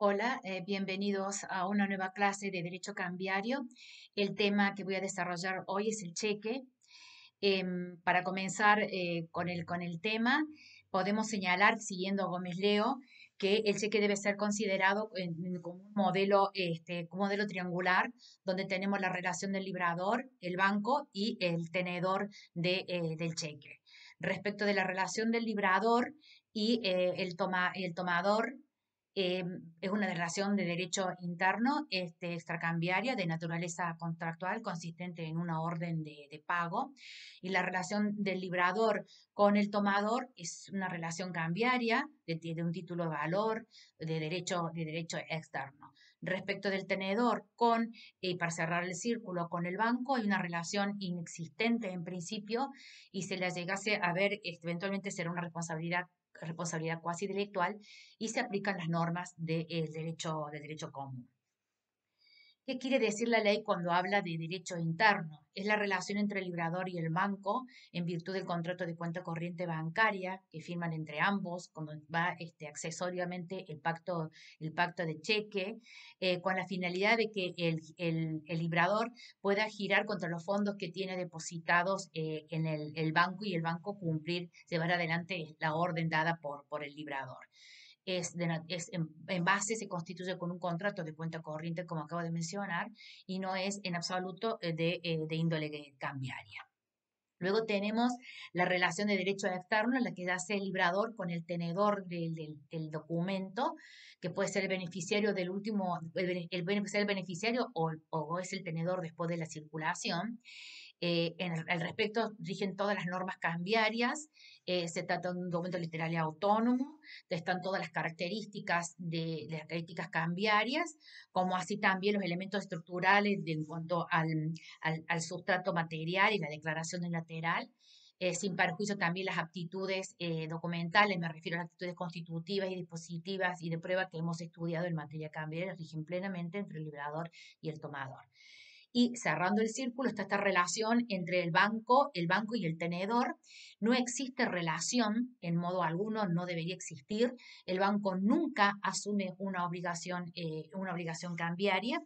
Hola, bienvenidos a una nueva clase de Derecho Cambiario. El tema que voy a desarrollar hoy es el cheque. Para comenzar con el tema, podemos señalar, siguiendo a Gómez Leo, que el cheque debe ser considerado como un modelo triangular, donde tenemos la relación del librador, el banco y el tenedor del cheque. Respecto de la relación del librador y el tomador, eh, es una relación de derecho interno, extracambiaria, de naturaleza contractual, consistente en una orden de pago. Y la relación del librador con el tomador es una relación cambiaria de un título de valor de derecho externo. Respecto del tenedor para cerrar el círculo con el banco, hay una relación inexistente en principio, y si la llegase a ver, eventualmente será una responsabilidad cuasi intelectual, y se aplican las normas del derecho común. ¿Qué quiere decir la ley cuando habla de derecho interno? Es la relación entre el librador y el banco en virtud del contrato de cuenta corriente bancaria que firman entre ambos, cuando va accesoriamente el pacto de cheque, con la finalidad de que el librador pueda girar contra los fondos que tiene depositados en el banco, y el banco llevar adelante la orden dada por el librador. En base, se constituye con un contrato de cuenta corriente, como acabo de mencionar, y no es en absoluto de índole cambiaria. Luego tenemos la relación de derecho externo, en la que hace el librador con el tenedor del documento, que puede ser el beneficiario del último, ser el beneficiario o es el tenedor después de la circulación. Al respecto, rigen todas las normas cambiarias. Se trata de un documento literal y autónomo. Están todas las características cambiarias, como así también los elementos estructurales en cuanto al sustrato material y la declaración unilateral. Sin perjuicio también las aptitudes documentales, me refiero a las aptitudes constitutivas y dispositivas y de prueba que hemos estudiado en materia cambiaria, rigen plenamente entre el liberador y el tomador. Y cerrando el círculo está esta relación entre el banco y el tenedor. No existe relación, en modo alguno, no debería existir. El banco nunca asume una obligación cambiaria,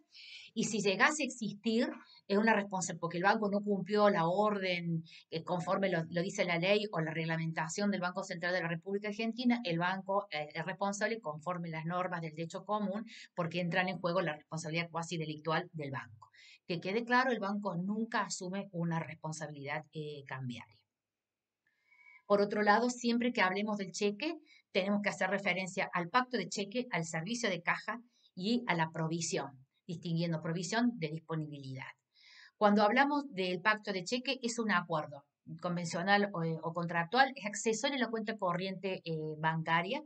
y si llegase a existir, es una responsabilidad porque el banco no cumplió la orden conforme lo dice la ley o la reglamentación del Banco Central de la República Argentina. El banco es responsable conforme las normas del derecho común, porque entran en juego la responsabilidad cuasi delictual del banco. Que quede claro, el banco nunca asume una responsabilidad cambiaria. Por otro lado, siempre que hablemos del cheque, tenemos que hacer referencia al pacto de cheque, al servicio de caja y a la provisión, distinguiendo provisión de disponibilidad. Cuando hablamos del pacto de cheque, es un acuerdo convencional o contractual, es accesorio a la cuenta corriente bancaria,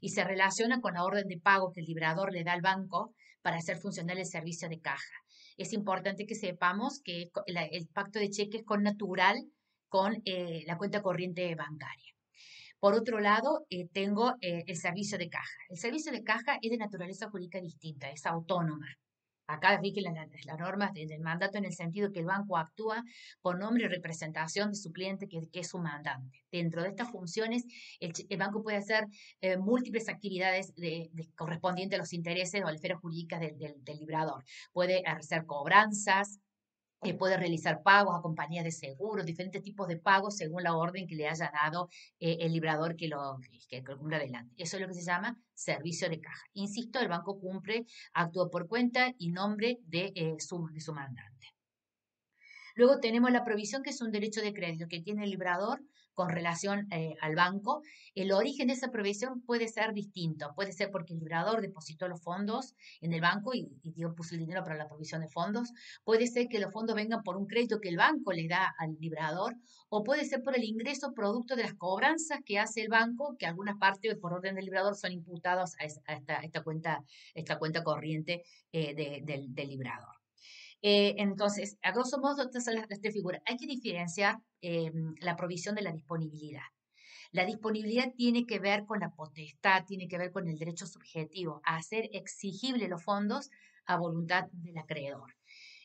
y se relaciona con la orden de pago que el librador le da al banco para hacer funcionar el servicio de caja. Es importante que sepamos que el pacto de cheque es connatural con la cuenta corriente bancaria. Por otro lado, tengo el servicio de caja. El servicio de caja es de naturaleza jurídica distinta, es autónoma. Acá rigen las normas del mandato, en el sentido que el banco actúa por nombre y representación de su cliente, que es su mandante. Dentro de estas funciones, el banco puede hacer múltiples actividades correspondientes a los intereses o a la esfera jurídica del librador. Puede hacer cobranzas, puede realizar pagos a compañías de seguros, diferentes tipos de pagos según la orden que le haya dado el librador que cumpla adelante. Eso es lo que se llama servicio de caja. Insisto, el banco actúa por cuenta y nombre de su mandante. Luego tenemos la provisión, que es un derecho de crédito que tiene el librador con relación al banco. El origen de esa provisión puede ser distinto. Puede ser porque el librador depositó los fondos en el banco y puso el dinero para la provisión de fondos. Puede ser que los fondos vengan por un crédito que el banco le da al librador, o puede ser por el ingreso producto de las cobranzas que hace el banco, que algunas partes por orden del librador son imputados a esta cuenta corriente del librador. Entonces, a grosso modo, estas son las tres figuras. Hay que diferenciar la provisión de la disponibilidad. La disponibilidad tiene que ver con la potestad, tiene que ver con el derecho subjetivo a hacer exigible los fondos a voluntad del acreedor.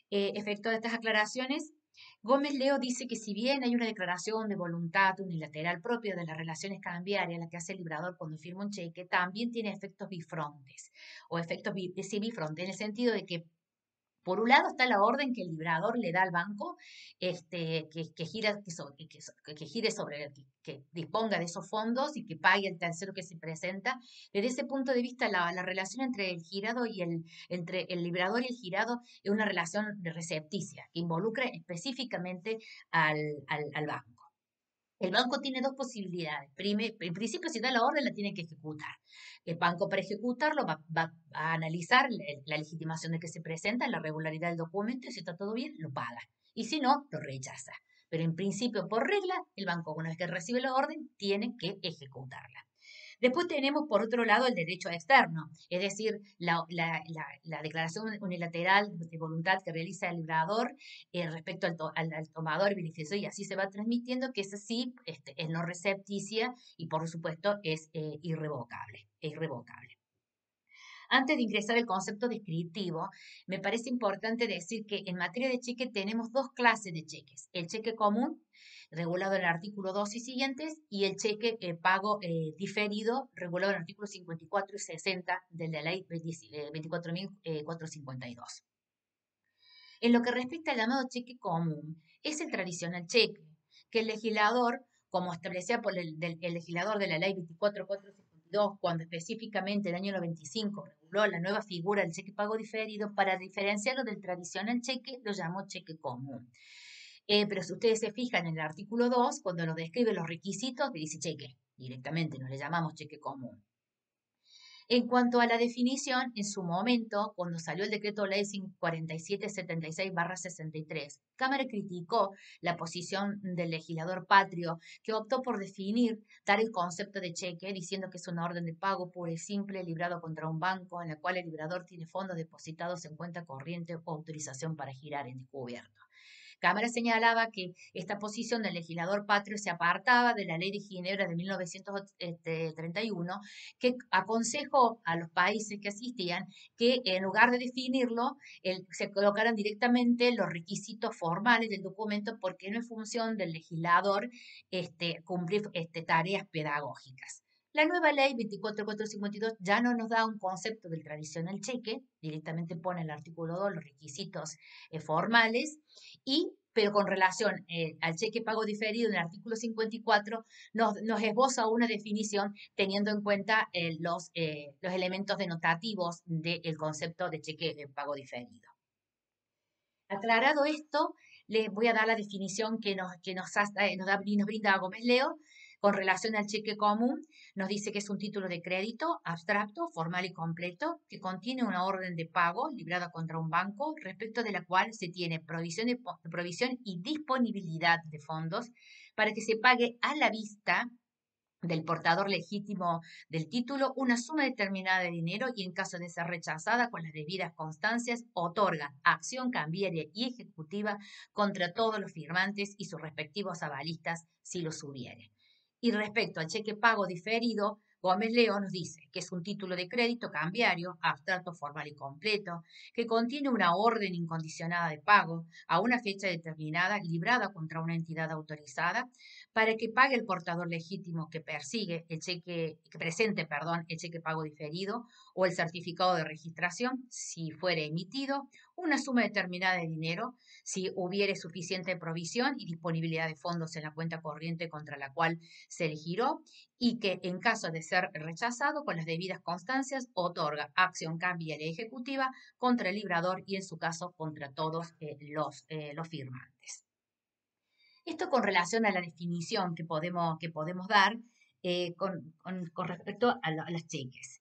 Efecto de estas aclaraciones, Gómez Leo dice que si bien hay una declaración de voluntad unilateral propia de las relaciones cambiarias, la que hace el librador cuando firma un cheque, también tiene efectos bifrontes, o efectos sí, bifrontes, en el sentido de que por un lado está la orden que el librador le da al banco, que gire sobre, que disponga de esos fondos y que pague el tercero que se presenta. Desde ese punto de vista, la relación entre el girado y entre el librador y el girado es una relación de recepticia, que involucra específicamente al banco. El banco tiene dos posibilidades. En principio, si da la orden, la tiene que ejecutar. El banco, para ejecutarlo, va a analizar la legitimación de que se presenta, la regularidad del documento, y si está todo bien, lo paga. Y si no, lo rechaza. Pero en principio, por regla, el banco, una vez que recibe la orden, tiene que ejecutarla. Después tenemos, por otro lado, el derecho externo, es decir, la declaración unilateral de voluntad que realiza el librador respecto al tomador beneficio, y así se va transmitiendo, que esa sí es no recepticia y, por supuesto, es irrevocable. Es irrevocable. Antes de ingresar al concepto descriptivo, me parece importante decir que en materia de cheque tenemos dos clases de cheques. El cheque común, regulado en el artículo 2 y siguientes, y el cheque pago diferido, regulado en el artículo 54 y 60 de la ley 24.452. En lo que respecta al llamado cheque común, es el tradicional cheque, que el legislador, como establecía por el legislador de la ley 24.452, cuando específicamente en el año 95 reguló la nueva figura del cheque pago diferido, para diferenciarlo del tradicional cheque, lo llamó cheque común. Pero si ustedes se fijan en el artículo 2, cuando nos describe los requisitos, dice cheque, directamente, no le llamamos cheque común. En cuanto a la definición, en su momento, cuando salió el decreto ley 4776/63, Cámara criticó la posición del legislador patrio, que optó por definir, dar el concepto de cheque, diciendo que es una orden de pago pura y simple, librado contra un banco, en la cual el librador tiene fondos depositados en cuenta corriente o autorización para girar en descubierto. Cámara señalaba que esta posición del legislador patrio se apartaba de la ley de Ginebra de 1931, que aconsejó a los países que asistían que en lugar de definirlo, se colocaran directamente los requisitos formales del documento, porque no es función del legislador cumplir tareas pedagógicas. La nueva ley 24.452 ya no nos da un concepto del tradicional cheque, directamente pone en el artículo 2 los requisitos formales, pero con relación al cheque pago diferido en el artículo 54 nos esboza una definición teniendo en cuenta los elementos denotativos del concepto de cheque pago diferido. Aclarado esto, les voy a dar la definición que nos brinda Gómez Leo. Con relación al cheque común, nos dice que es un título de crédito abstracto, formal y completo, que contiene una orden de pago librada contra un banco, respecto de la cual se tiene provisión y disponibilidad de fondos para que se pague a la vista del portador legítimo del título una suma determinada de dinero, y en caso de ser rechazada con las debidas constancias, otorga acción cambiaria y ejecutiva contra todos los firmantes y sus respectivos avalistas, si los hubiere. Y respecto al cheque pago diferido, Gómez Leo nos dice que es un título de crédito cambiario, abstracto, formal y completo, que contiene una orden incondicionada de pago a una fecha determinada, librada contra una entidad autorizada, para que pague el portador legítimo que presente el cheque pago diferido o el certificado de registración, si fuere emitido, una suma determinada de dinero, si hubiere suficiente provisión y disponibilidad de fondos en la cuenta corriente contra la cual se le giró, y que en caso de ser rechazado con las debidas constancias, otorga acción cambiaria ejecutiva contra el librador y en su caso contra todos los firmantes. Esto con relación a la definición que podemos dar con respecto a los cheques.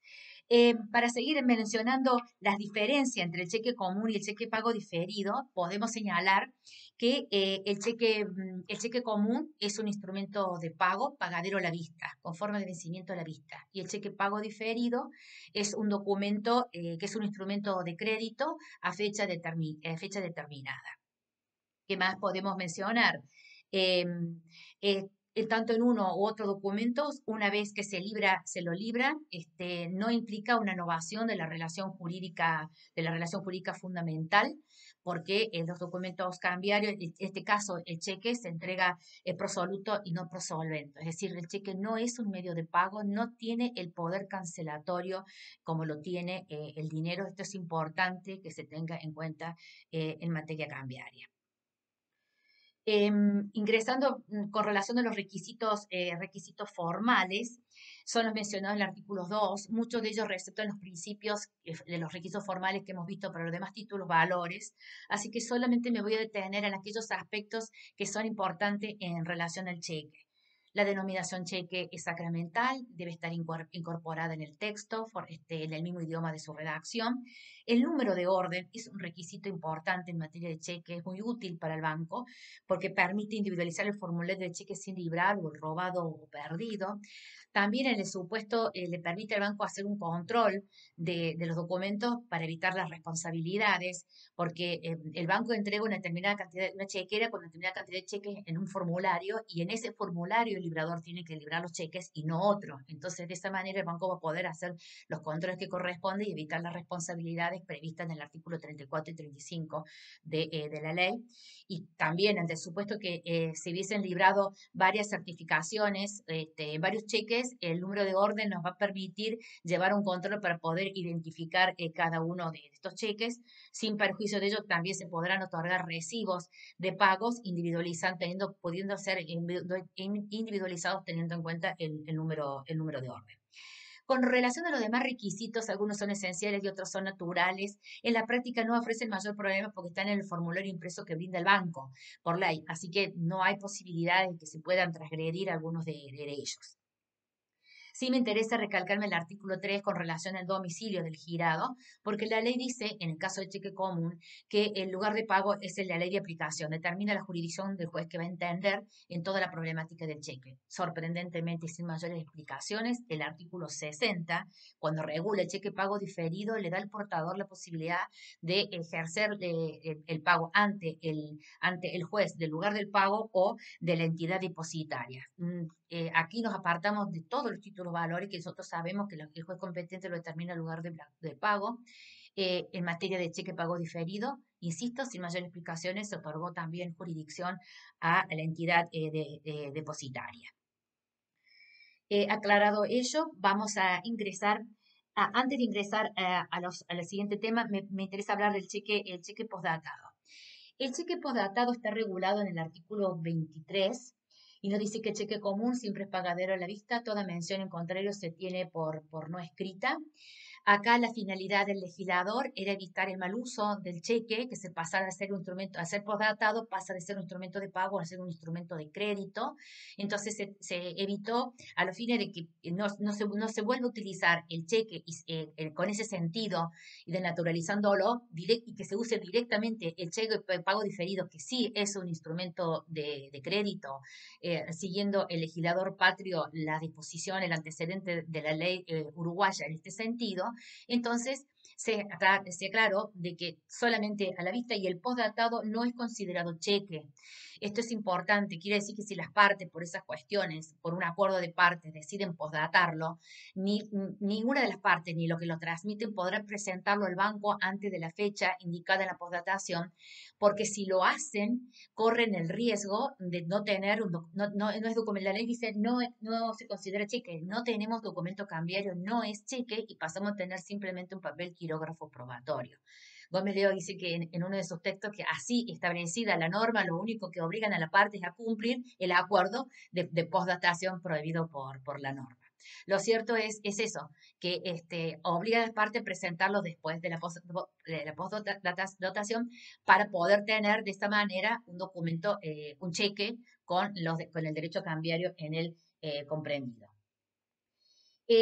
Para seguir mencionando las diferencias entre el cheque común y el cheque pago diferido, podemos señalar que el cheque común es un instrumento de pago pagadero a la vista, con forma de vencimiento a la vista, y el cheque pago diferido es un documento que es un instrumento de crédito a fecha determinada. ¿Qué más podemos mencionar? Eh, eh, tanto en uno u otro documento, una vez que se lo libra, no implica una innovación de la relación jurídica fundamental, porque en los documentos cambiarios, en este caso, el cheque se entrega prosoluto y no prosolvento. Es decir, el cheque no es un medio de pago, no tiene el poder cancelatorio como lo tiene el dinero. Esto es importante que se tenga en cuenta en materia cambiaria. Ingresando con relación a los requisitos formales, son los mencionados en el artículo 2, muchos de ellos respetan los principios de los requisitos formales que hemos visto para los demás títulos valores, así que solamente me voy a detener en aquellos aspectos que son importantes en relación al cheque. La denominación cheque es sacramental, debe estar incorporada en el texto, en el mismo idioma de su redacción. El número de orden es un requisito importante en materia de cheque, es muy útil para el banco porque permite individualizar el formulario de cheque sin librar o robado o perdido. También en el supuesto le permite al banco hacer un control de los documentos para evitar las responsabilidades, porque el banco entrega una determinada cantidad, una chequera con una determinada cantidad de cheques en un formulario y en ese formulario el librador tiene que librar los cheques y no otro. Entonces, de esa manera el banco va a poder hacer los controles que corresponden y evitar las responsabilidades previstas en el artículo 34 y 35 de la ley. Y también ante el supuesto que se hubiesen librado varias certificaciones, varios cheques, el número de orden nos va a permitir llevar un control para poder identificar cada uno de estos cheques. Sin perjuicio de ello, también se podrán otorgar recibos de pagos pudiendo ser individualizados teniendo en cuenta el número de orden. Con relación a los demás requisitos, algunos son esenciales y otros son naturales. En la práctica no ofrecen mayor problema porque están en el formulario impreso que brinda el banco por ley, así que no hay posibilidad de que se puedan transgredir algunos de ellos. Sí me interesa recalcarme el artículo 3 con relación al domicilio del girado, porque la ley dice, en el caso de cheque común, que el lugar de pago es la ley de aplicación, determina la jurisdicción del juez que va a entender en toda la problemática del cheque. Sorprendentemente y sin mayores explicaciones, el artículo 60, cuando regula el cheque pago diferido, le da al portador la posibilidad de ejercer el pago ante el juez del lugar del pago o de la entidad depositaria. Aquí nos apartamos de todos los títulos valores que nosotros sabemos que el juez competente lo determina el lugar del pago. En materia de cheque pago diferido, insisto, sin mayores explicaciones, se otorgó también jurisdicción a la entidad depositaria. Aclarado ello, vamos a ingresar. Antes de ingresar al siguiente tema, me interesa hablar del el cheque postdatado. El cheque postdatado está regulado en el artículo 23 y nos dice que el cheque común siempre es pagadero a la vista, toda mención en contrario se tiene por no escrita. Acá la finalidad del legislador era evitar el mal uso del cheque, que se pasara a ser un instrumento, a ser postdatado, pasa de ser un instrumento de pago a ser un instrumento de crédito. Entonces se evitó a los fines de que no se vuelva a utilizar el cheque con ese sentido y de naturalizándolo y que se use directamente el cheque de pago diferido, que sí es un instrumento de crédito, siguiendo el legislador patrio la disposición, el antecedente de la ley uruguaya en este sentido. Entonces, se aclaró de que solamente a la vista y el postdatado no es considerado cheque. Esto es importante, quiere decir que si las partes, por esas cuestiones, por un acuerdo de partes, deciden postdatarlo, ninguna de las partes ni lo que lo transmiten podrá presentarlo al banco antes de la fecha indicada en la postdatación, porque si lo hacen, corren el riesgo de no tener no es documento. La ley dice no se considera cheque, no tenemos documento cambiario, no es cheque y pasamos a tener simplemente un papel quirógrafo probatorio. Gómez Leo dice que en uno de sus textos que así establecida la norma, lo único que obligan a la parte es a cumplir el acuerdo de postdatación prohibido por la norma. Lo cierto es eso, que obliga a la parte a presentarlo después de la postdatación para poder tener de esta manera un documento, un cheque con el derecho cambiario en él comprendido.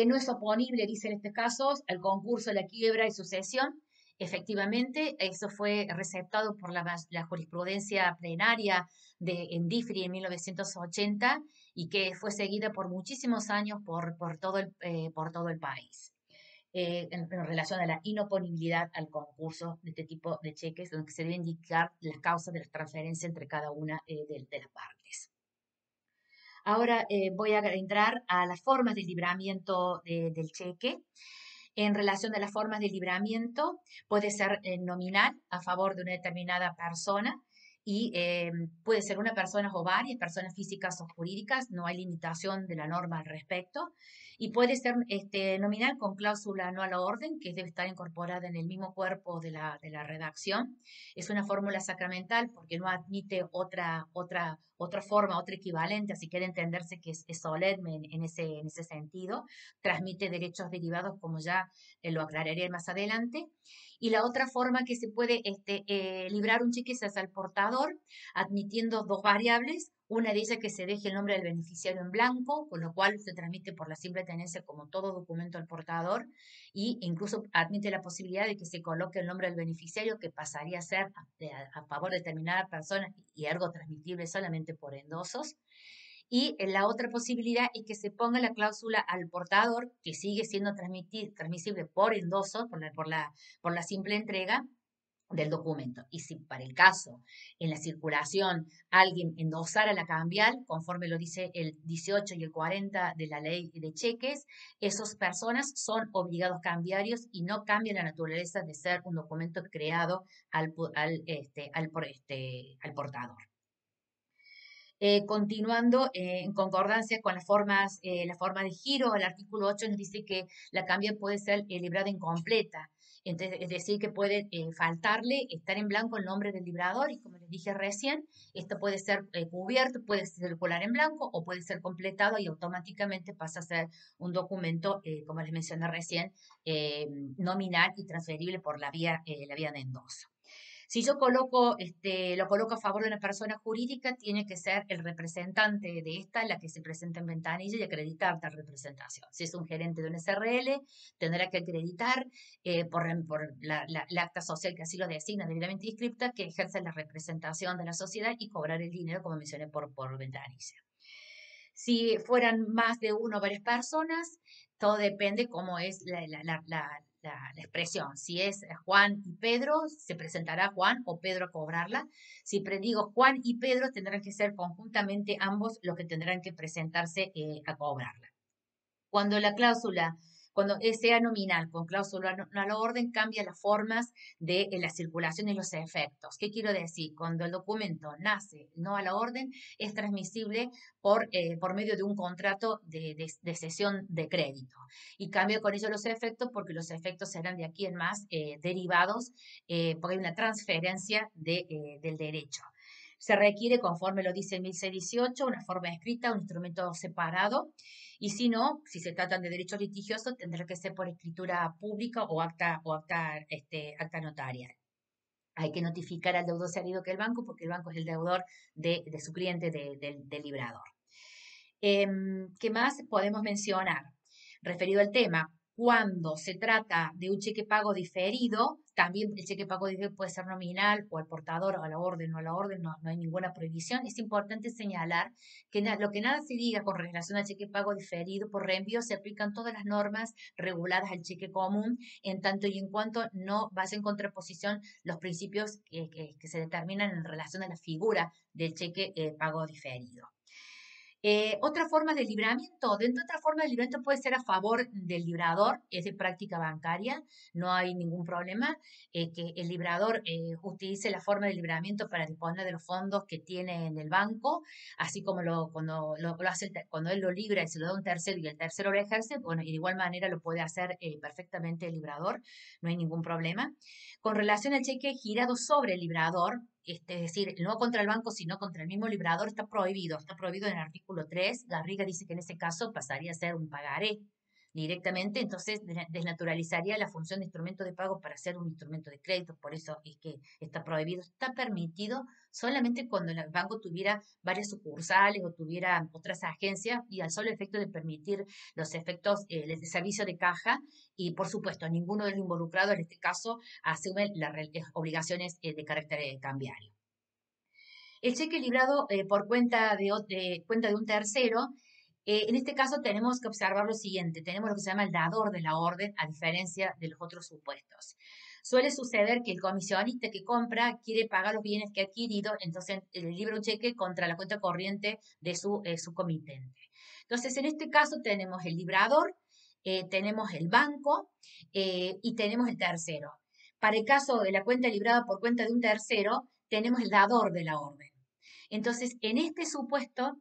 No es oponible, dice en este caso, al concurso de la quiebra y sucesión. Efectivamente, eso fue receptado por la jurisprudencia plenaria en DIFRI en 1980 y que fue seguida por muchísimos años por todo el país. En relación a la inoponibilidad al concurso de este tipo de cheques, donde se debe indicar las causas de la transferencia entre cada una de las partes. Ahora voy a entrar a las formas de libramiento del cheque. En relación a las formas de libramiento, puede ser nominal a favor de una determinada persona y puede ser una persona o varias personas físicas o jurídicas, no hay limitación de la norma al respecto. Y puede ser nominal con cláusula no a la orden, que debe estar incorporada en el mismo cuerpo de la redacción. Es una fórmula sacramental porque no admite otra forma, otro equivalente, así quiere entenderse que es solemne en ese sentido. Transmite derechos derivados, como ya lo aclararé más adelante. Y la otra forma que se puede librar un cheque es al portador, admitiendo dos variables. Una de ellas que se deje el nombre del beneficiario en blanco, con lo cual se transmite por la simple tenencia como todo documento al portador, y incluso admite la posibilidad de que se coloque el nombre del beneficiario, que pasaría a ser a favor de determinada persona y algo transmitible solamente por endosos. Y la otra posibilidad es que se ponga la cláusula al portador, que sigue siendo transmisible por endoso, por la simple entrega del documento. Y si para el caso en la circulación alguien endosara la cambial, conforme lo dice el 18 y el 40 de la ley de cheques, esas personas son obligados cambiarios y no cambia la naturaleza de ser un documento creado al portador. Continuando en concordancia con la forma de giro, el artículo 8 nos dice que la cambia puede ser librada incompleta. Entonces, es decir, que puede faltarle, estar en blanco el nombre del librador, y como les dije recién, esto puede ser cubierto, puede circular en blanco o puede ser completado y automáticamente pasa a ser un documento, como les mencioné recién, nominal y transferible por la vía de endoso. Si yo lo coloco a favor de una persona jurídica, tiene que ser el representante de esta la que se presenta en ventanilla y acreditar tal representación. Si es un gerente de un SRL, tendrá que acreditar por la acta social que así lo designa debidamente inscripta, que ejerce la representación de la sociedad y cobrar el dinero, como mencioné, por ventanilla. Si fueran más de uno o varias personas, todo depende cómo es la expresión. Si es Juan y Pedro, se presentará Juan o Pedro a cobrarla. Si digo Juan y Pedro, tendrán que ser conjuntamente ambos los que tendrán que presentarse a cobrarla. Cuando sea nominal con cláusula no a la orden, cambia las formas de la circulación y los efectos. ¿Qué quiero decir? Cuando el documento nace no a la orden, es transmisible por medio de un contrato de cesión de crédito. Y cambia con ello los efectos, porque los efectos serán de aquí en más derivados, porque hay una transferencia del derecho. Se requiere, conforme lo dice el 1618, una forma escrita, un instrumento separado, y si no, si se tratan de derechos litigiosos, tendrá que ser por escritura pública o acta notarial. Hay que notificar al deudor salido que el banco, porque el banco es el deudor de su cliente, del librador. ¿Qué más podemos mencionar? Referido al tema, cuando se trata de un cheque pago diferido, también el cheque pago diferido puede ser nominal o al portador o a la orden o a la orden, no hay ninguna prohibición. Es importante señalar que lo que nada se diga con relación al cheque pago diferido por reenvío, se aplican todas las normas reguladas al cheque común, en tanto y en cuanto no vaya en contraposición los principios que se determinan en relación a la figura del cheque pago diferido. Otra forma de libramiento, dentro de otra forma de libramiento puede ser a favor del librador, es de práctica bancaria, no hay ningún problema que el librador utilice la forma de libramiento para disponer de los fondos que tiene en el banco, así como cuando lo hace, cuando él lo libra y se lo da a un tercero y el tercero lo ejerce, bueno, y de igual manera lo puede hacer perfectamente el librador, no hay ningún problema. Con relación al cheque girado sobre el librador, es decir, no contra el banco, sino contra el mismo librador, está prohibido en el artículo 3. Garriga dice que en ese caso pasaría a ser un pagaré directamente, entonces desnaturalizaría la función de instrumento de pago para ser un instrumento de crédito, por eso es que está prohibido. Está permitido solamente cuando el banco tuviera varias sucursales o tuviera otras agencias, y al solo efecto de permitir los efectos de servicio de caja, y por supuesto ninguno de los involucrados en este caso asume las obligaciones de carácter cambiario. El cheque librado por cuenta de un tercero, en este caso tenemos que observar lo siguiente: tenemos lo que se llama el dador de la orden, a diferencia de los otros supuestos. Suele suceder que el comisionista que compra quiere pagar los bienes que ha adquirido, entonces libra un cheque contra la cuenta corriente de su comitente. Entonces, en este caso tenemos el librador, tenemos el banco y tenemos el tercero. Para el caso de la cuenta librada por cuenta de un tercero, tenemos el dador de la orden. Entonces, en este supuesto,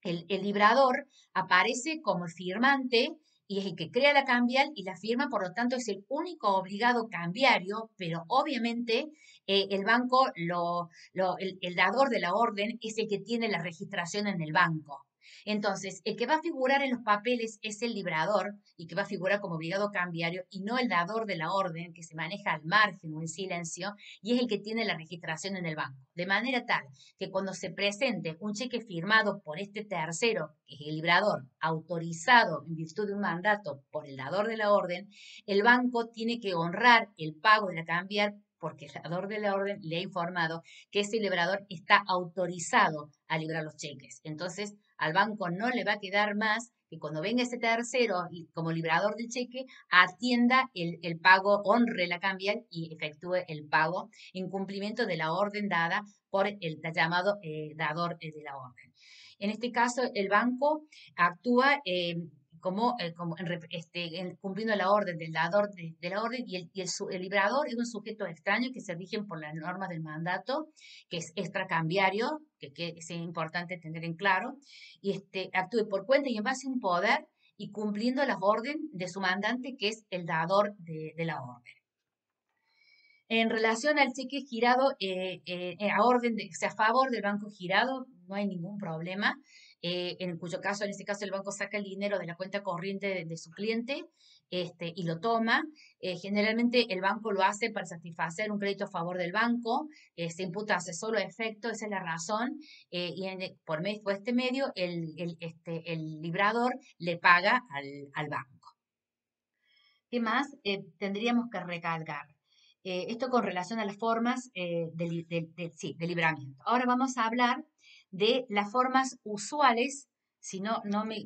el librador aparece como el firmante y es el que crea la cambial y la firma, por lo tanto es el único obligado cambiario, pero obviamente el banco, el dador de la orden es el que tiene la registración en el banco. Entonces, el que va a figurar en los papeles es el librador y que va a figurar como obligado cambiario y no el dador de la orden que se maneja al margen o en silencio y es el que tiene la registración en el banco. De manera tal que cuando se presente un cheque firmado por este tercero, que es el librador, autorizado en virtud de un mandato por el dador de la orden, el banco tiene que honrar el pago de la cambiar porque el dador de la orden le ha informado que ese librador está autorizado a librar los cheques. Entonces, al banco no le va a quedar más que cuando venga ese tercero como librador del cheque, atienda el pago, honre la cambial y efectúe el pago en cumplimiento de la orden dada por el llamado dador de la orden. En este caso, el banco actúa cumpliendo la orden del dador de la orden y el librador es un sujeto extraño que se rigen por las normas del mandato, que es extracambiario, que es importante tener en claro, y actúe por cuenta y en base a un poder y cumpliendo las órdenes de su mandante, que es el dador de la orden. En relación al cheque girado, o sea, a favor del banco girado, no hay ningún problema, en cuyo caso, en este caso, el banco saca el dinero de la cuenta corriente de su cliente y lo toma. Generalmente el banco lo hace para satisfacer un crédito a favor del banco, se imputa hace solo efecto, esa es la razón, por este medio el librador le paga al banco. ¿Qué más tendríamos que recalcar? Esto con relación a las formas de libramiento. Ahora vamos a hablar de las formas usuales, si no me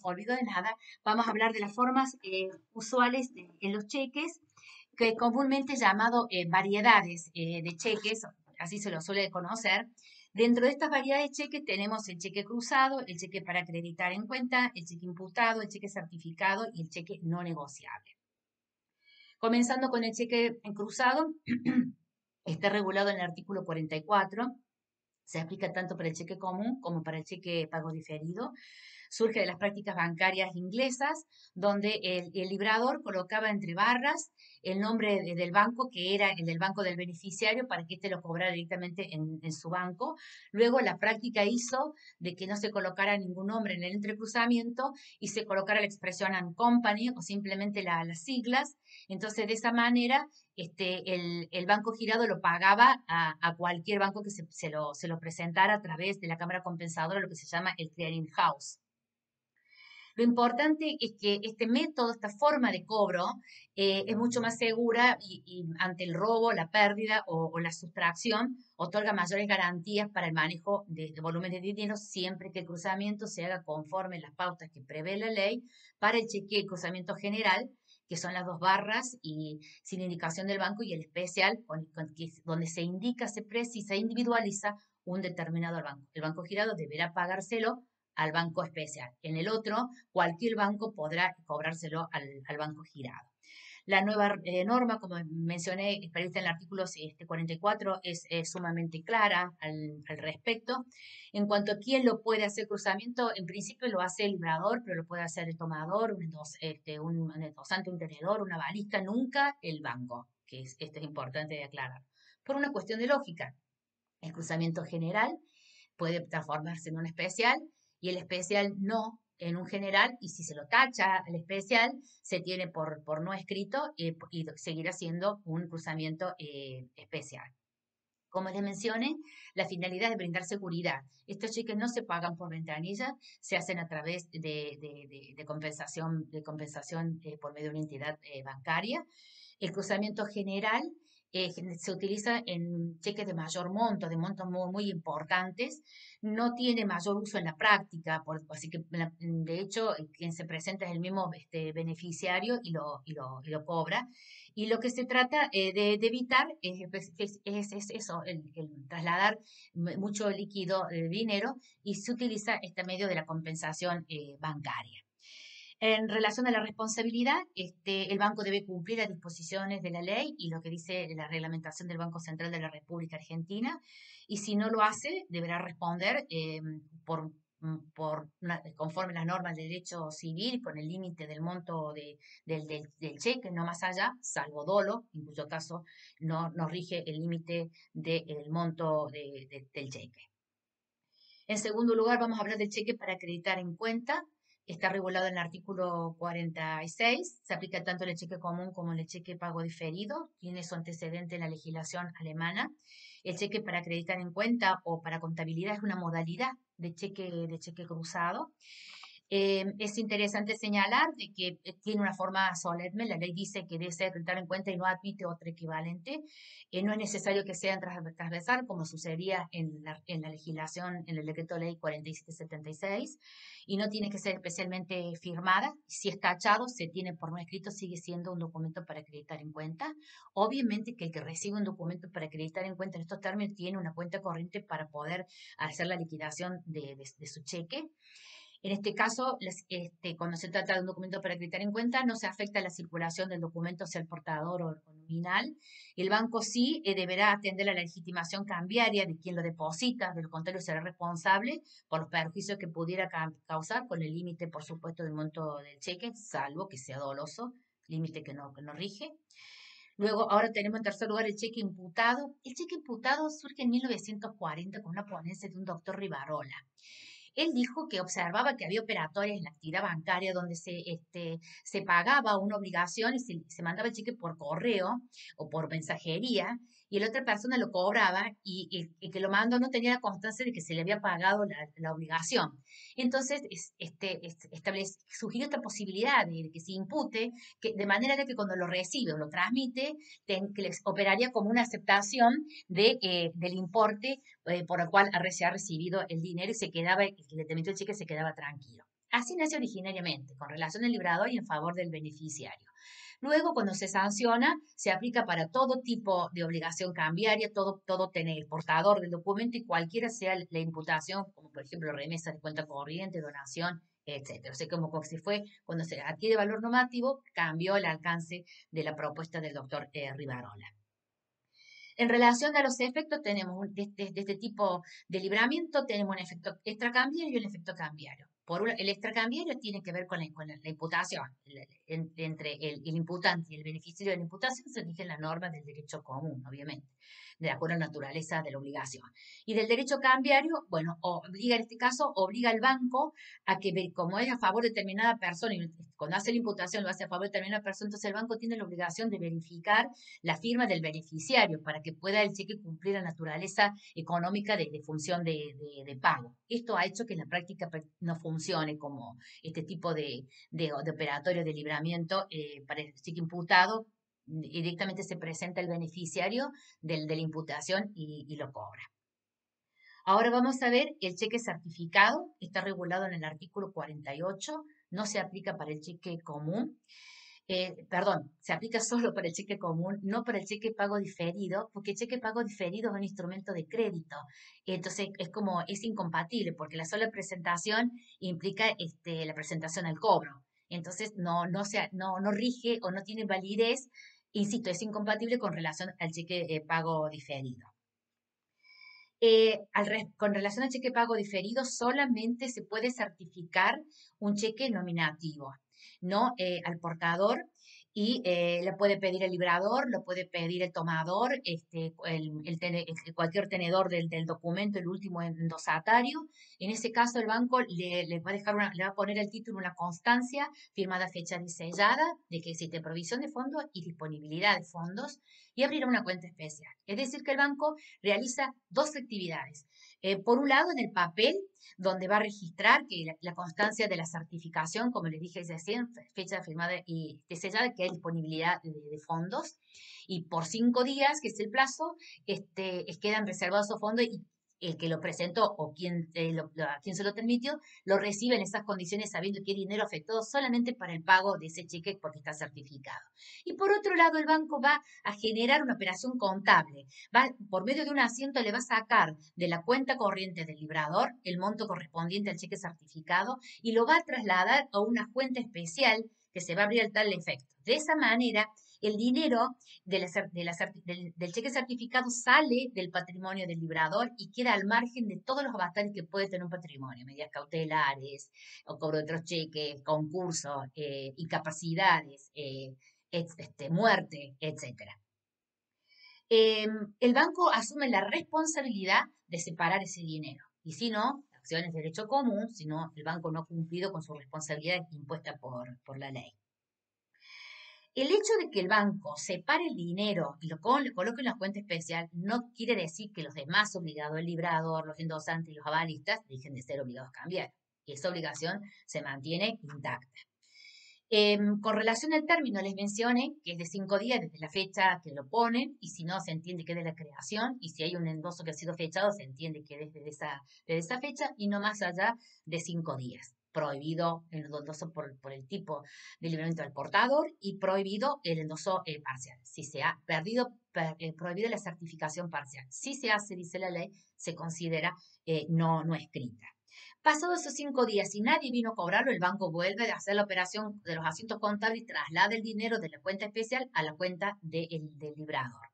olvido de nada, vamos a hablar de las formas usuales en los cheques, que comúnmente llamado variedades de cheques, así se lo suele conocer. Dentro de estas variedades de cheques tenemos el cheque cruzado, el cheque para acreditar en cuenta, el cheque imputado, el cheque certificado y el cheque no negociable. Comenzando con el cheque cruzado, está regulado en el artículo 44, se aplica tanto para el cheque común como para el cheque pago diferido. Surge de las prácticas bancarias inglesas, donde el librador colocaba entre barras el nombre del banco, que era el del banco del beneficiario, para que éste lo cobrara directamente en su banco. Luego la práctica hizo de que no se colocara ningún nombre en el entrecruzamiento y se colocara la expresión and company o simplemente las siglas. Entonces, de esa manera, el banco girado lo pagaba a cualquier banco que se lo presentara a través de la Cámara Compensadora, lo que se llama el clearing house. Lo importante es que este método, esta forma de cobro, es mucho más segura y ante el robo, la pérdida o la sustracción, otorga mayores garantías para el manejo de volúmenes de dinero siempre que el cruzamiento se haga conforme las pautas que prevé la ley para el cheque de cruzamiento general, que son las dos barras y sin indicación del banco, y el especial, donde se indica, se precisa, individualiza un determinado banco. El banco girado deberá pagárselo al banco especial. En el otro, cualquier banco podrá cobrárselo al banco girado. La nueva norma, como mencioné, prevista en el artículo 44, es sumamente clara al respecto. En cuanto a quién lo puede hacer cruzamiento, en principio lo hace el librador, pero lo puede hacer el tomador, un endosante, un tenedor, una balista, nunca el banco, que esto es importante de aclarar. Por una cuestión de lógica, el cruzamiento general puede transformarse en un especial y el especial no en un general, y si se lo tacha al especial, se tiene por no escrito y seguirá siendo un cruzamiento especial. Como les mencioné, la finalidad es brindar seguridad. Estos cheques no se pagan por ventanilla, se hacen a través de compensación por medio de una entidad bancaria. El cruzamiento general se utiliza en cheques de mayor monto, de montos muy importantes, no tiene mayor uso en la práctica, así que de hecho quien se presenta es el mismo beneficiario y lo cobra. Y lo que se trata de evitar es eso, el trasladar mucho líquido de dinero, y se utiliza este medio de la compensación bancaria. En relación a la responsabilidad, el banco debe cumplir las disposiciones de la ley y lo que dice la reglamentación del Banco Central de la República Argentina, y si no lo hace, deberá responder conforme las normas de derecho civil, con el límite del monto del cheque, no más allá, salvo dolo, en cuyo caso no rige el límite del monto del cheque. En segundo lugar, vamos a hablar del cheque para acreditar en cuenta. Está regulado en el artículo 46. Se aplica tanto el cheque común como el cheque pago diferido. Tiene su antecedente en la legislación alemana. El cheque para acreditar en cuenta o para contabilidad es una modalidad de cheque cruzado. Es interesante señalar de que tiene una forma solemne. La ley dice que debe ser acreditar en cuenta y no admite otro equivalente. No es necesario que sea transversal, como sucedía en la legislación, en el decreto de ley 4776, y no tiene que ser especialmente firmada. Si es tachado, se tiene por no escrito, sigue siendo un documento para acreditar en cuenta. Obviamente que el que recibe un documento para acreditar en cuenta en estos términos tiene una cuenta corriente para poder hacer la liquidación de su cheque. En este caso, cuando se trata de un documento para acreditar en cuenta, no se afecta la circulación del documento, sea el portador o el nominal. El banco sí deberá atender a la legitimación cambiaria de quien lo deposita, de lo contrario será responsable por los perjuicios que pudiera causar, con el límite, por supuesto, del monto del cheque, salvo que sea doloso, límite que no rige. Luego, ahora tenemos en tercer lugar el cheque imputado. El cheque imputado surge en 1940 con una ponencia de un doctor Rivarola. Él dijo que observaba que había operatorias en la actividad bancaria donde se pagaba una obligación y se mandaba el cheque por correo o por mensajería, y la otra persona lo cobraba, y el que lo mandó no tenía la constancia de que se le había pagado la obligación. Entonces, sugirió esta posibilidad de que se impute, que, de manera de que cuando lo recibe o lo transmite, que les operaría como una aceptación del importe por el cual se ha recibido el dinero, y se quedaba, el que le emitió el cheque se quedaba tranquilo. Así nació originariamente, con relación al librador y en favor del beneficiario. Luego, cuando se sanciona, se aplica para todo tipo de obligación cambiaria, todo el portador del documento, y cualquiera sea la imputación, como por ejemplo remesa de cuenta corriente, donación, etcétera. O sea, como si fue cuando se adquiere valor normativo, cambió el alcance de la propuesta del doctor Rivarola. En relación a los efectos, tenemos de este tipo de libramiento, tenemos un efecto extracambiario y un efecto cambiario. El extracambiario tiene que ver con la imputación. Entre el imputante y el beneficiario de la imputación se rigen las normas del derecho común, obviamente, de acuerdo a la naturaleza de la obligación. Y del derecho cambiario, bueno, en este caso, obliga al banco a que, como es a favor de determinada persona, y cuando hace la imputación lo hace a favor de determinada persona, entonces el banco tiene la obligación de verificar la firma del beneficiario para que pueda el cheque cumplir la naturaleza económica de función de pago. Esto ha hecho que en la práctica no funcione como este tipo de operatorio de libramiento para el cheque imputado. Directamente se presenta el beneficiario de la imputación y lo cobra. Ahora vamos a ver el cheque certificado. Está regulado en el artículo 48, no se aplica para el cheque común. Se aplica solo para el cheque común, no para el cheque pago diferido, porque el cheque pago diferido es un instrumento de crédito. Entonces es incompatible, porque la sola presentación implica la presentación al cobro. Entonces no rige o no tiene validez. Insisto, es incompatible con relación al cheque pago diferido. Con relación al cheque pago diferido, solamente se puede certificar un cheque nominativo, no al portador, y lo puede pedir el librador, lo puede pedir el tomador, cualquier tenedor del documento, el último endosatario. En ese caso, el banco le va a poner el título una constancia firmada, fecha y sellada, de que existe provisión de fondos y disponibilidad de fondos, y abrirá una cuenta especial. Es decir, que el banco realiza dos actividades. Por un lado, en el papel, donde va a registrar que la constancia de la certificación, como les dije recién, fecha firmada y sellada, que hay disponibilidad de fondos. Y por 5 días, que es el plazo, quedan reservados esos fondos y el que lo presentó o a quien se lo transmitió, lo recibe en esas condiciones sabiendo que es dinero afectado solamente para el pago de ese cheque porque está certificado. Y por otro lado, el banco va a generar una operación contable. Por medio de un asiento le va a sacar de la cuenta corriente del librador el monto correspondiente al cheque certificado y lo va a trasladar a una cuenta especial que se va a abrir al tal efecto. De esa manera, el dinero del cheque certificado sale del patrimonio del librador y queda al margen de todos los avatares que puede tener un patrimonio, medidas cautelares, o cobro de otros cheques, concursos, incapacidades, muerte, etcétera. El banco asume la responsabilidad de separar ese dinero. Y si no, la acción es derecho común, si no, el banco no ha cumplido con su responsabilidad impuesta por la ley. El hecho de que el banco separe el dinero y lo coloque en la cuenta especial no quiere decir que los demás obligados, el librador, los endosantes y los avalistas, dejen de ser obligados a cambiar. Y esa obligación se mantiene intacta. Con relación al término, les mencioné que es de 5 días desde la fecha que lo ponen, y si no, se entiende que es de la creación, y si hay un endoso que ha sido fechado, se entiende que es desde esa fecha, y no más allá de 5 días. Prohibido el endoso por el tipo de libramiento del portador y prohibido el endoso parcial. Si se ha prohibido la certificación parcial. Si se hace, dice la ley, se considera no escrita. Pasados esos 5 días, si nadie vino a cobrarlo, el banco vuelve a hacer la operación de los asientos contables y traslada el dinero de la cuenta especial a la cuenta del librador.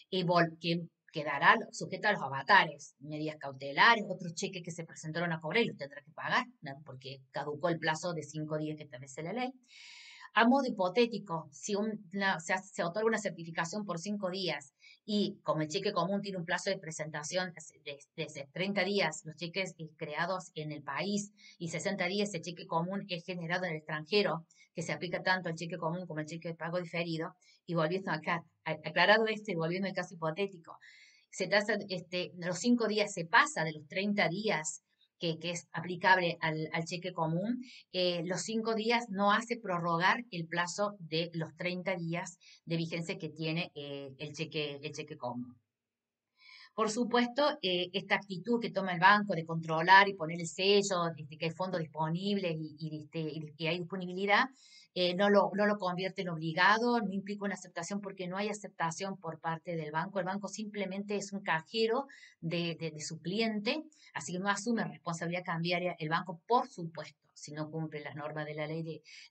Y que quedará sujeto a los avatares, medidas cautelares, otros cheques que se presentaron a cobrar y los tendrá que pagar, ¿no? Porque caducó el plazo de 5 días que establece la ley. A modo hipotético, si se otorga una certificación por 5 días y como el cheque común tiene un plazo de presentación de 30 días, los cheques creados en el país, y 60 días el cheque común es generado en el extranjero, que se aplica tanto al cheque común como al cheque de pago diferido, y volviendo acá, aclarado y volviendo al caso hipotético, los 5 días se pasa de los 30 días que es aplicable al cheque común, los 5 días no hace prorrogar el plazo de los 30 días de vigencia que tiene el cheque común. Por supuesto, esta actitud que toma el banco de controlar y poner el sello, que hay fondos disponibles y que hay disponibilidad, no lo convierte en obligado, no implica una aceptación porque no hay aceptación por parte del banco. El banco simplemente es un cajero de su cliente, así que no asume responsabilidad cambiaria el banco, por supuesto, si no cumple las normas de la ley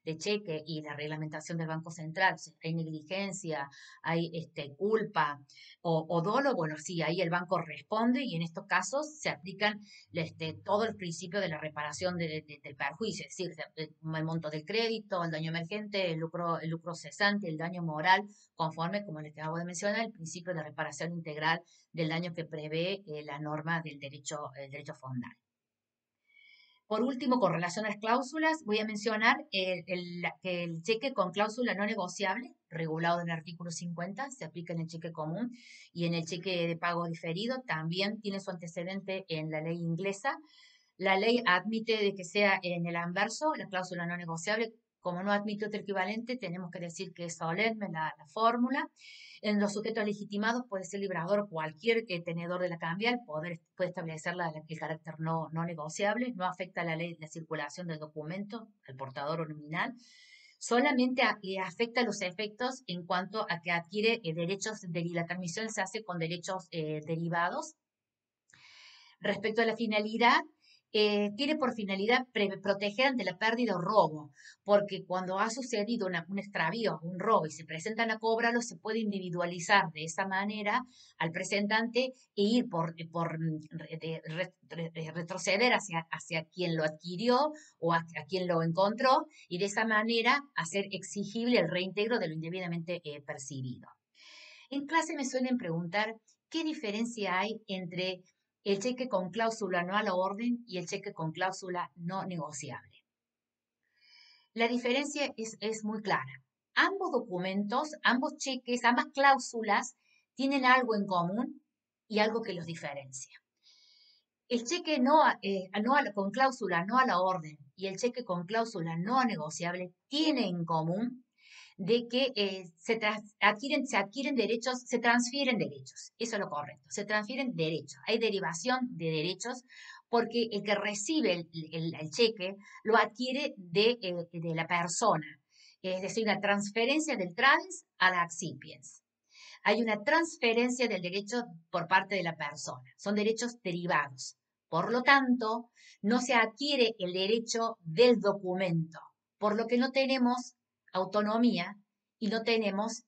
de cheque y la reglamentación del Banco Central. Si hay negligencia, hay culpa o dolo, bueno, sí, ahí el banco responde y en estos casos se aplican todos los principios de la reparación del perjuicio, es decir, el monto del crédito, el daño emergente, el lucro cesante, el daño moral, conforme, como les acabo de mencionar, el principio de reparación integral del daño que prevé la norma del el derecho fondal. Por último, con relación a las cláusulas, voy a mencionar que el cheque con cláusula no negociable, regulado en el artículo 50, se aplica en el cheque común y en el cheque de pago diferido, también tiene su antecedente en la ley inglesa. La ley admite de que sea en el anverso, la cláusula no negociable. Como no admite otro equivalente, tenemos que decir que es solemne la fórmula. En los sujetos legitimados puede ser librador cualquier tenedor de la cambial, puede establecer el carácter no negociable, no afecta a la ley la circulación del documento, al portador o nominal, solamente afecta los efectos en cuanto a que adquiere derechos, la transmisión se hace con derechos derivados. Respecto a la finalidad, tiene por finalidad proteger ante la pérdida o robo, porque cuando ha sucedido un extravío, un robo y se presentan a cobrarlo, se puede individualizar de esa manera al presentante e ir retroceder hacia quien lo adquirió o a quien lo encontró y de esa manera hacer exigible el reintegro de lo indebidamente percibido. En clase me suelen preguntar qué diferencia hay entre el cheque con cláusula no a la orden y el cheque con cláusula no negociable. La diferencia es muy clara. Ambos documentos, ambos cheques, ambas cláusulas tienen algo en común y algo que los diferencia. El cheque con cláusula no a la orden y el cheque con cláusula no negociable tiene en común de que se adquieren derechos, se transfieren derechos. Eso es lo correcto. Se transfieren derechos. Hay derivación de derechos porque el que recibe el cheque lo adquiere de la persona. Es decir, una transferencia del trans a la accipiens. Hay una transferencia del derecho por parte de la persona. Son derechos derivados. Por lo tanto, no se adquiere el derecho del documento, por lo que no tenemos autonomía y no tenemos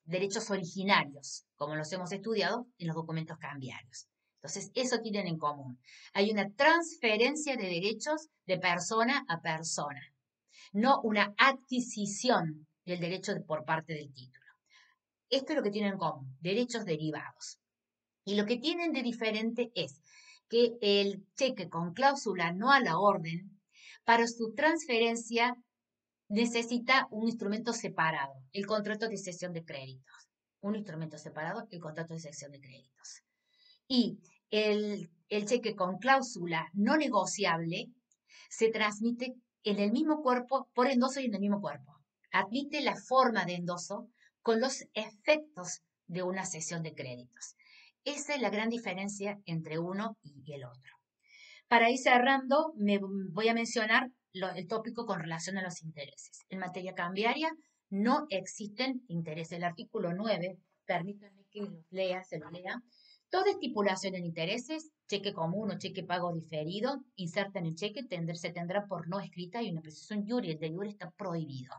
derechos originarios, como los hemos estudiado en los documentos cambiarios. Entonces, eso tienen en común. Hay una transferencia de derechos de persona a persona, no una adquisición del derecho por parte del título. Esto es lo que tienen en común, derechos derivados. Y lo que tienen de diferente es que el cheque con cláusula no a la orden, para su transferencia necesita un instrumento separado, el contrato de cesión de créditos. Un instrumento separado, el contrato de cesión de créditos. Y el cheque con cláusula no negociable se transmite en el mismo cuerpo, por endoso y en el mismo cuerpo. Admite la forma de endoso con los efectos de una cesión de créditos. Esa es la gran diferencia entre uno y el otro. Para ir cerrando, me voy a mencionar el tópico con relación a los intereses. En materia cambiaria no existen intereses. El artículo 9, permítanme que se lo lea. Toda estipulación en intereses, cheque común o cheque pago diferido, inserta en el cheque, se tendrá por no escrita y una precisión iure. El de iure está prohibido.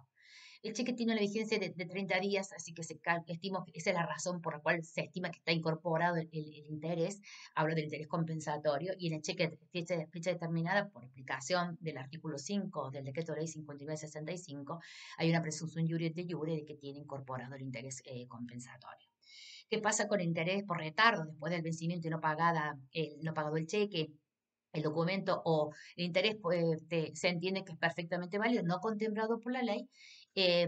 El cheque tiene una vigencia de 30 días, así que estimo que esa es la razón por la cual se estima que está incorporado el interés. Hablo del interés compensatorio y en el cheque de fecha determinada por aplicación del artículo 5 del decreto de ley 5965 hay una presunción iure de iure de que tiene incorporado el interés compensatorio. ¿Qué pasa con el interés por retardo después del vencimiento y no pagado el cheque? El documento o el interés se entiende que es perfectamente válido, no contemplado por la ley,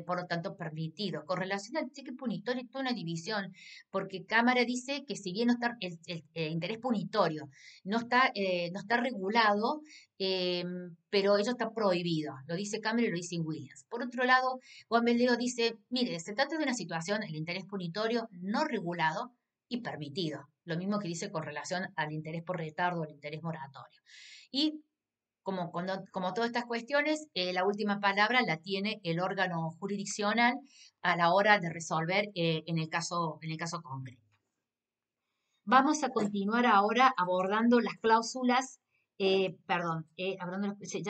por lo tanto permitido. Con relación al cheque punitorio, toda una división, porque Cámara dice que si bien no está el interés punitorio no está regulado, pero ello está prohibido. Lo dice Cámara y lo dice Williams. Por otro lado, Juan Beldeo dice, mire, se trata de una situación, el interés punitorio no regulado, y permitido. Lo mismo que dice con relación al interés por retardo o al interés moratorio. Y como todas estas cuestiones, la última palabra la tiene el órgano jurisdiccional a la hora de resolver en el caso concreto. Vamos a continuar ahora abordando las cláusulas, ya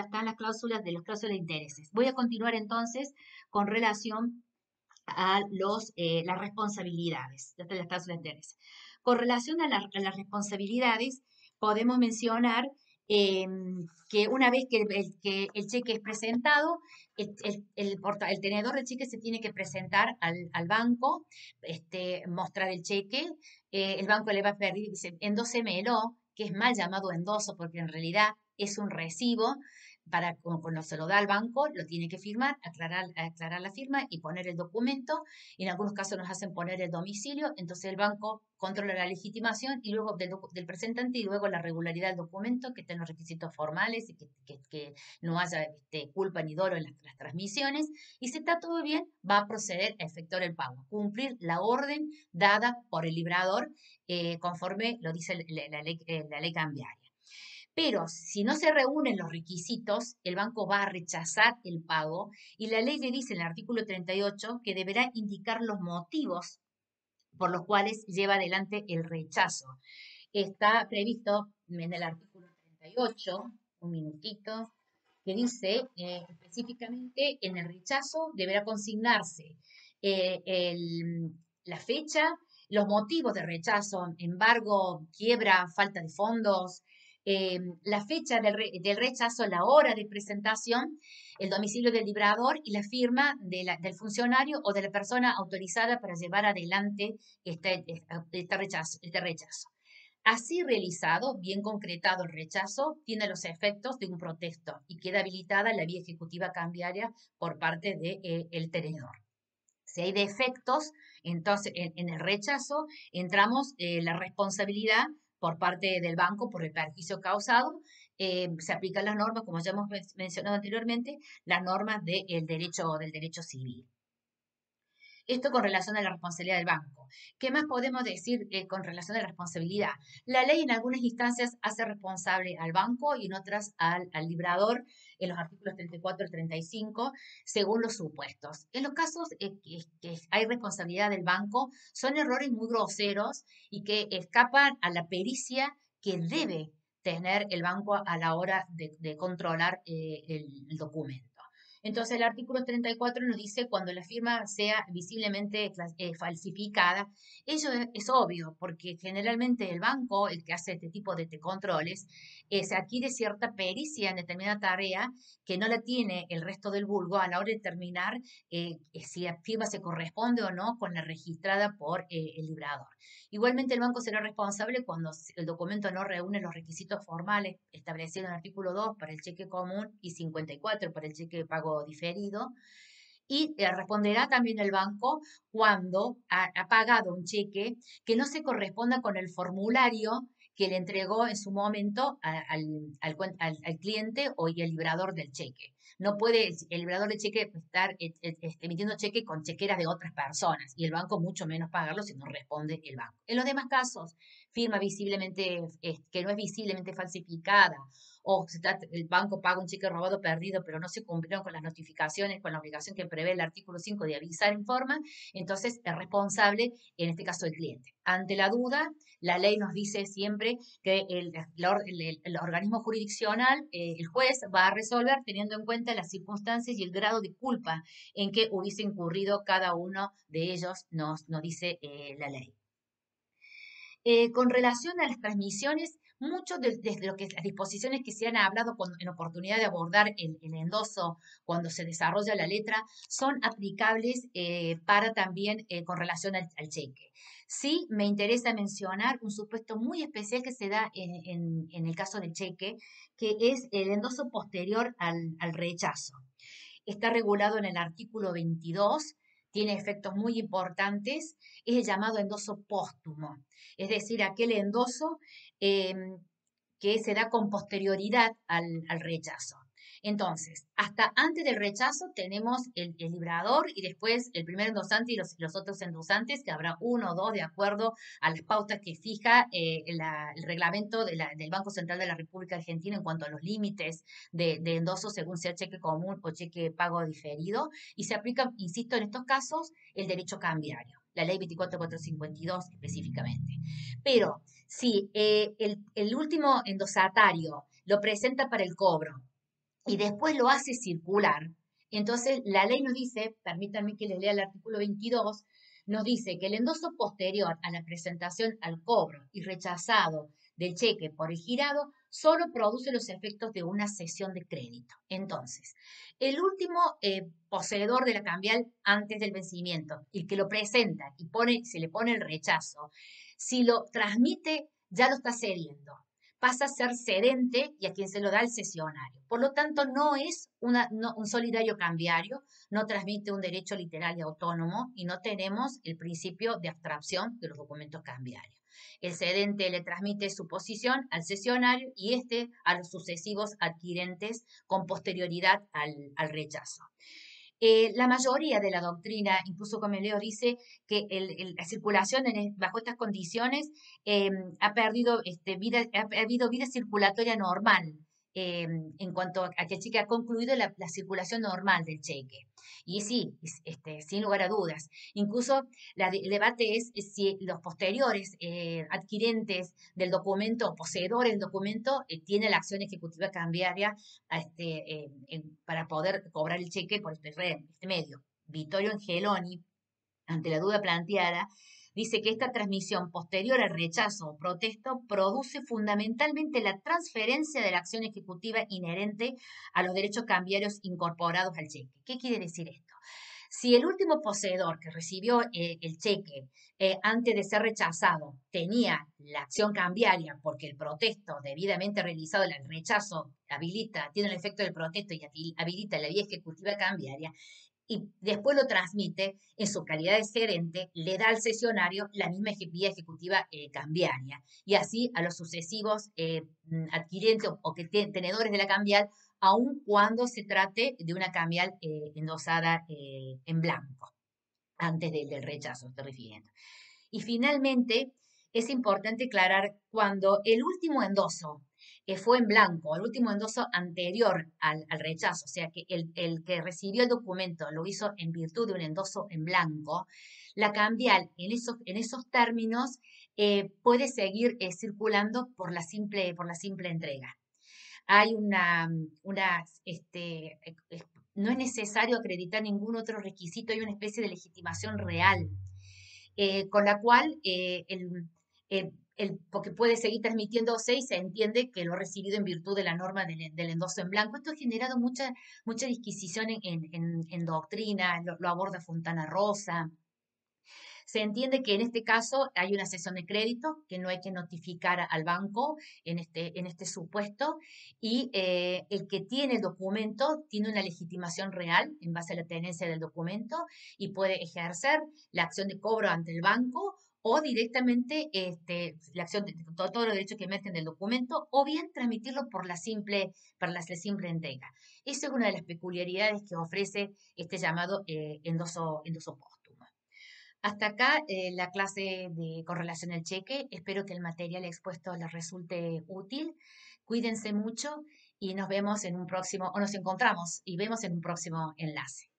están las cláusulas de de intereses. Voy a continuar entonces con relación a las responsabilidades, ya están las cláusulas de interés. Con relación a las responsabilidades, podemos mencionar que una vez que el cheque es presentado, el tenedor del cheque se tiene que presentar al banco, mostrar el cheque, el banco le va a pedir, dice, endósemelo, que es mal llamado endoso porque en realidad es un recibo, cuando se lo da al banco, lo tiene que firmar, aclarar la firma y poner el documento. En algunos casos nos hacen poner el domicilio, entonces el banco controla la legitimación y luego del presentante y luego la regularidad del documento, que estén los requisitos formales y que no haya culpa ni dolo en las transmisiones. Y si está todo bien, va a proceder a efectuar el pago, cumplir la orden dada por el librador conforme lo dice la ley cambiaria. Pero si no se reúnen los requisitos, el banco va a rechazar el pago y la ley le dice en el artículo 38 que deberá indicar los motivos por los cuales lleva adelante el rechazo. Está previsto en el artículo 38, un minutito, que dice específicamente en el rechazo deberá consignarse la fecha, los motivos de rechazo, embargo, quiebra, falta de fondos, la fecha del rechazo, la hora de presentación, el domicilio del librador y la firma del funcionario o de la persona autorizada para llevar adelante este rechazo. Así realizado, bien concretado el rechazo, tiene los efectos de un protesto y queda habilitada la vía ejecutiva cambiaria por parte del tenedor. Si hay defectos, entonces en el rechazo entramos la responsabilidad por parte del banco por el perjuicio causado. Se aplican las normas, como ya hemos mencionado anteriormente, las normas del derecho civil. Esto con relación a la responsabilidad del banco. ¿Qué más podemos decir con relación a la responsabilidad? La ley en algunas instancias hace responsable al banco y en otras al librador, en los artículos 34 y 35, según los supuestos. En los casos que hay responsabilidad del banco, son errores muy groseros y que escapan a la pericia que debe tener el banco a la hora de controlar el documento. Entonces, el artículo 34 nos dice cuando la firma sea visiblemente falsificada. Ello es obvio, porque generalmente el banco, el que hace este tipo de controles, se adquiere cierta pericia en determinada tarea que no la tiene el resto del vulgo a la hora de determinar si la firma se corresponde o no con la registrada por el librador. Igualmente, el banco será responsable cuando el documento no reúne los requisitos formales establecidos en el artículo 2 para el cheque común y 54 para el cheque de pago diferido. Y responderá también el banco cuando ha pagado un cheque que no se corresponda con el formulario que le entregó en su momento al cliente o el librador del cheque. No puede el librador de cheque estar emitiendo cheque con chequeras de otras personas y el banco mucho menos pagarlo si no responde el banco. En los demás casos, firma visiblemente que no es visiblemente falsificada o el banco paga un cheque robado perdido, pero no se cumplieron con las notificaciones, con la obligación que prevé el artículo 5 de avisar en forma, entonces es responsable, en este caso, el cliente. Ante la duda, la ley nos dice siempre que el organismo jurisdiccional, el juez, va a resolver teniendo en cuenta las circunstancias y el grado de culpa en que hubiese incurrido cada uno de ellos, nos dice la ley. Con relación a las transmisiones, mucho desde lo que las disposiciones que se han hablado en oportunidad de abordar el endoso cuando se desarrolla la letra son aplicables para también con relación al cheque. Sí, me interesa mencionar un supuesto muy especial que se da en el caso del cheque, que es el endoso posterior al rechazo. Está regulado en el artículo 22, tiene efectos muy importantes, es el llamado endoso póstumo, es decir, aquel endoso eh, que se da con posterioridad al rechazo. Entonces, hasta antes del rechazo tenemos el librador y después el primer endosante y los otros endosantes, que habrá uno o dos de acuerdo a las pautas que fija el reglamento del Banco Central de la República Argentina en cuanto a los límites de endoso según sea cheque común o cheque pago diferido. Y se aplica, insisto, en estos casos el derecho cambiario, la ley 24452 específicamente. Pero si el último endosatario lo presenta para el cobro y después lo hace circular, entonces la ley nos dice, permítanme que les lea el artículo 22, nos dice que el endoso posterior a la presentación al cobro y rechazado del cheque por el girado solo produce los efectos de una cesión de crédito. Entonces, el último poseedor de la cambial antes del vencimiento, el que lo presenta y se le pone el rechazo, si lo transmite, ya lo está cediendo. Pasa a ser cedente y a quien se lo da el cesionario. Por lo tanto, no es un solidario cambiario, no transmite un derecho literal y autónomo y no tenemos el principio de abstracción de los documentos cambiarios. El cedente le transmite su posición al cesionario y este a los sucesivos adquirentes con posterioridad al rechazo. La mayoría de la doctrina, incluso Comeleo dice que la circulación bajo estas condiciones ha perdido ha habido vida circulatoria normal en cuanto a que el cheque ha concluido la circulación normal del cheque. Y sí, sin lugar a dudas. Incluso el debate es si los posteriores adquirentes del documento, poseedores del documento, tienen la acción ejecutiva cambiaria para poder cobrar el cheque por este medio. Vittorio Angeloni, ante la duda planteada, dice que esta transmisión posterior al rechazo o protesto produce fundamentalmente la transferencia de la acción ejecutiva inherente a los derechos cambiarios incorporados al cheque. ¿Qué quiere decir esto? Si el último poseedor que recibió el cheque antes de ser rechazado tenía la acción cambiaria porque el protesto debidamente realizado, el rechazo tiene el efecto del protesto y habilita la vía ejecutiva cambiaria, y después lo transmite en su calidad de gerente, le da al cesionario la misma vía ejecutiva cambiaria. Y así a los sucesivos adquirentes o que tenedores de la cambial, aun cuando se trate de una cambial endosada en blanco, antes del rechazo, estoy refiriendo. Y finalmente, es importante aclarar cuando el último endoso fue en blanco, el último endoso anterior al rechazo, o sea que el que recibió el documento lo hizo en virtud de un endoso en blanco, la cambial en esos términos puede seguir circulando por la simple entrega. Hay no es necesario acreditar ningún otro requisito, hay una especie de legitimación real con la cual porque puede seguir transmitiéndose y se entiende que lo ha recibido en virtud de la norma del endoso en blanco. Esto ha generado mucha disquisición en doctrina, lo aborda Fontana Rosa. Se entiende que en este caso hay una cesión de crédito, que no hay que notificar al banco en este supuesto, y el que tiene el documento tiene una legitimación real en base a la tenencia del documento y puede ejercer la acción de cobro ante el banco o directamente la acción de todos los derechos que emergen del documento, o bien transmitirlo por la simple entrega. Esa es una de las peculiaridades que ofrece este llamado endoso póstumo. Hasta acá la clase de correlación del cheque. Espero que el material expuesto les resulte útil. Cuídense mucho y nos vemos en un próximo, o nos encontramos y vemos en un próximo enlace.